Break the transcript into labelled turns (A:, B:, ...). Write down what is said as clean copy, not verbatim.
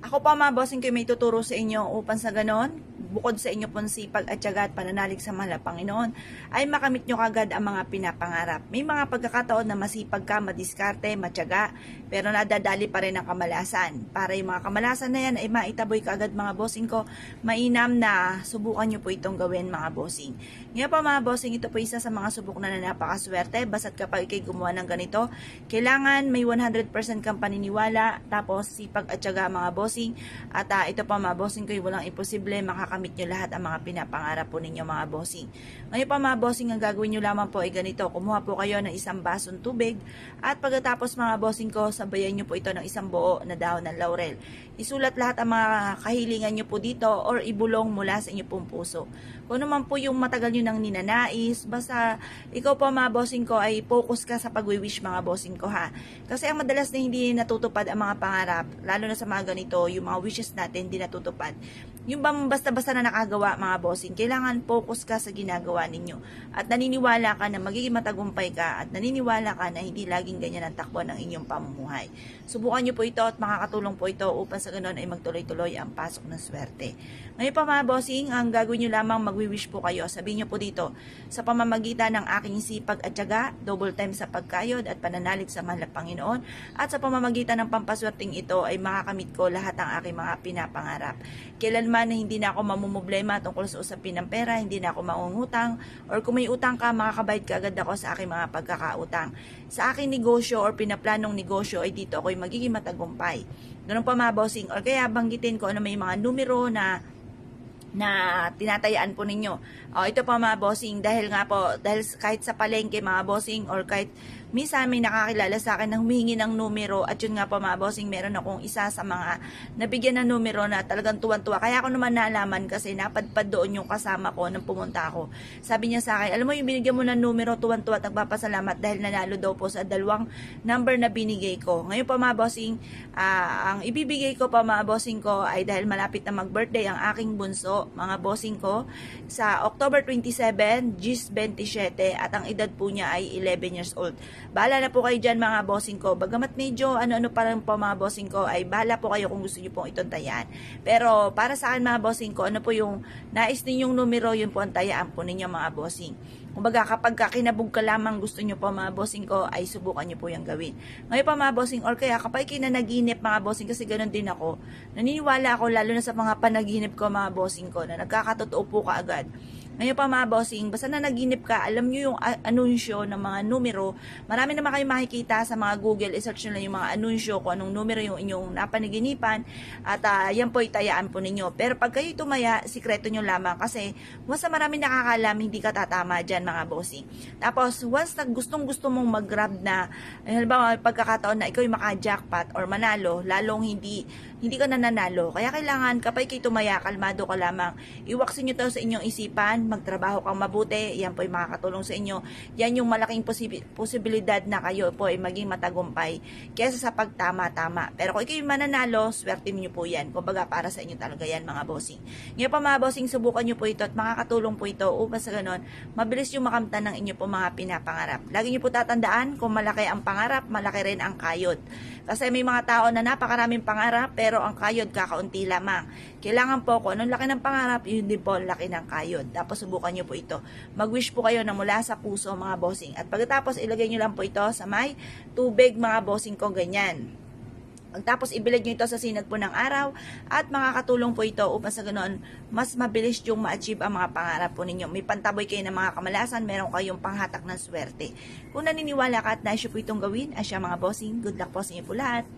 A: Ako pa mga bossing ko may tuturo sa inyo upang sa ganon, bukod sa inyo pong sipag at tiyaga at pananalig sa mahal na Panginoon, ay makamit nyo kagad ang mga pinapangarap. May mga pagkakataon na masipag ka, madiskarte, matyaga, pero nadadali pa rin ang kamalasan. Para yung mga kamalasan na yan ay maitaboy kagad mga bossing ko, mainam na subukan nyo po itong gawin mga bossing. Ngayon pa mga bossing, ito po isa sa mga subok na napakaswerte, basta't kapag ikay gumawa ng ganito, kailangan may 100% kang paniniwala, tapos sipag at tiyaga mga bossing. At ito pa mga bossing ko, walang imposible, makakamit nyo lahat ang mga pinapangarap po ninyo mga bossing. Ngayon pa mga bossing, ang gagawin nyo lamang po ay ganito, kumuha po kayo ng isang basong tubig, at pagkatapos mga bossing ko, sabayan nyo po ito ng isang buo na dahon ng laurel. Isulat lahat ang mga kahilingan nyo po dito or ibulong mula sa inyo pong puso. Kung naman po yung matagal nyo nang ninanais, basta ikaw po mga bossing ko ay focus ka sa pag-wish mga bossing ko ha. Kasi ang madalas na hindi natutupad ang mga pangarap, lalo na sa mga ganito, yung mga wishes natin hindi natutupad. Yung basta-basta na nakagawa mga bossing, kailangan focus ka sa ginagawa ninyo. At naniniwala ka na magiging matagumpay ka at naniniwala ka na hindi laging ganyan ang takbo ng inyong pamumuhay. Subukan nyo po ito at makakatulong po ito upang sa ganoon ay magtuloy-tuloy ang pasok ng swerte. Ngayon pa mga bossing, ang gagawin nyo lamang magwi-wish po kayo. Sabihin nyo po dito, sa pamamagitan ng aking sipag at tiyaga, double time sa pagkayod at pananalig sa mahal na Panginoon, at sa pamamagitan ng pampaswerteng ito ay makakamit ko lahat ng aking mga pinapangarap. Kailanman na hindi na ako mamumblema tungkol sa usapin ng pera, hindi na ako mangungutang, or kung may utang ka, makakabayad ka agad ako sa aking mga pagkakautang. Sa aking negosyo or pinaplanong negosyo ay dito ako'y magiging matagumpay. Ganun pa mga bossing, or kaya banggitin ko ano may mga numero na tinatayaan po ninyo. Ito pa mga bossing, dahil kahit sa palengke mga bossing or kahit minsan may nakakilala sa akin na humingi ng numero, at yun nga po mga bossing, meron akong isa sa mga nabigyan ng numero na talagang tuwan-tuwa. Kaya ako naman nalaman kasi napadpad doon yung kasama ko nang pumunta ako. Sabi niya sa akin, alam mo yung binigyan mo ng numero, tuwan-tuwa at nagpapasalamat dahil nanalo daw po sa dalawang number na binigay ko. Ngayon pa mga bossing, ang ibibigay ko pa mga bossing ko ay dahil malapit na mag-birthday ang aking bunso, mga bossing ko, sa October 27, Gis 27, at ang edad po niya ay 11 years old. Bahala na po kayo dyan mga bossing ko. Bagamat medyo ano-ano pa rin po mga bossing ko, ay bahala po kayo kung gusto nyo pong itong tayaan. Pero para sa akin mga bossing ko, ano po yung nais ninyong numero, yun po ang tayaan po ninyo mga bossing. Kumbaga kapag kinabog ka lamang gusto nyo po mga bossing ko, ay subukan nyo po yung gawin. Ngayon pa mga bossing, or kaya kapag kinanaginip mga bossing, kasi ganun din ako, naniniwala ako lalo na sa mga panaginip ko mga bossing ko, na nagkakatotoo po ka agad. Ngayon pa mga bossing, basta na naginip ka, alam nyo yung anunsyo ng mga numero, marami naman kayo makikita sa mga Google, i-search nyo lang yung mga anunsyo kung anong numero yung inyong napanaginipan, at yan po itayaan po ninyo. Pero pag kayo tumaya, sikreto nyo lamang kasi once na marami nakakalam, hindi ka tatama dyan mga bossing. Tapos, once na gustong-gusto mong mag-grab na, halimbawa pagkakataon na ikaw yung maka-jackpot or manalo, lalong hindi ka nananalo. Kaya kailangan kapag kayo tumaya, kalmado ka lamang. Iwaksin nyo to sa inyong isipan, magtrabaho kang mabuti, yan po ay makakatulong sa inyo. Yan yung malaking posibilidad na kayo po ay maging matagumpay kaysa sa pagtama-tama. Pero kung kayo mananalo, swerte niyo po yan. Kumbaga para sa inyo talaga yan mga bossing. Ngayon pa mga bossing, subukan nyo po ito at makakatulong po ito upang sa ganon, mabilis yung makamtan ng inyo po mga pinapangarap. Lagi nyo po tatandaan, kung malaki ang pangarap, malaki rin ang kayod. Kasi may mga tao na napakaraming pangarap, pero ang kayod kakaunti lamang. Kailangan po kung anong laki ng pangarap, yun din po laki ng kayod. Tapos subukan nyo po ito. Mag-wish po kayo na mula sa puso mga bossing. At pagkatapos ilagay nyo lang po ito sa may tubig mga bossing ko, ganyan. Tapos ibilad nyo ito sa sinag po ng araw at makakatulong po ito upang sa ganoon mas mabilis yung ma-achieve ang mga pangarap po ninyo. May pantaboy kayo ng mga kamalasan, meron kayong panghatak ng swerte. Kung naniniwala ka at nais po itong gawin, asya mga bossing, good luck po sa inyo po lahat.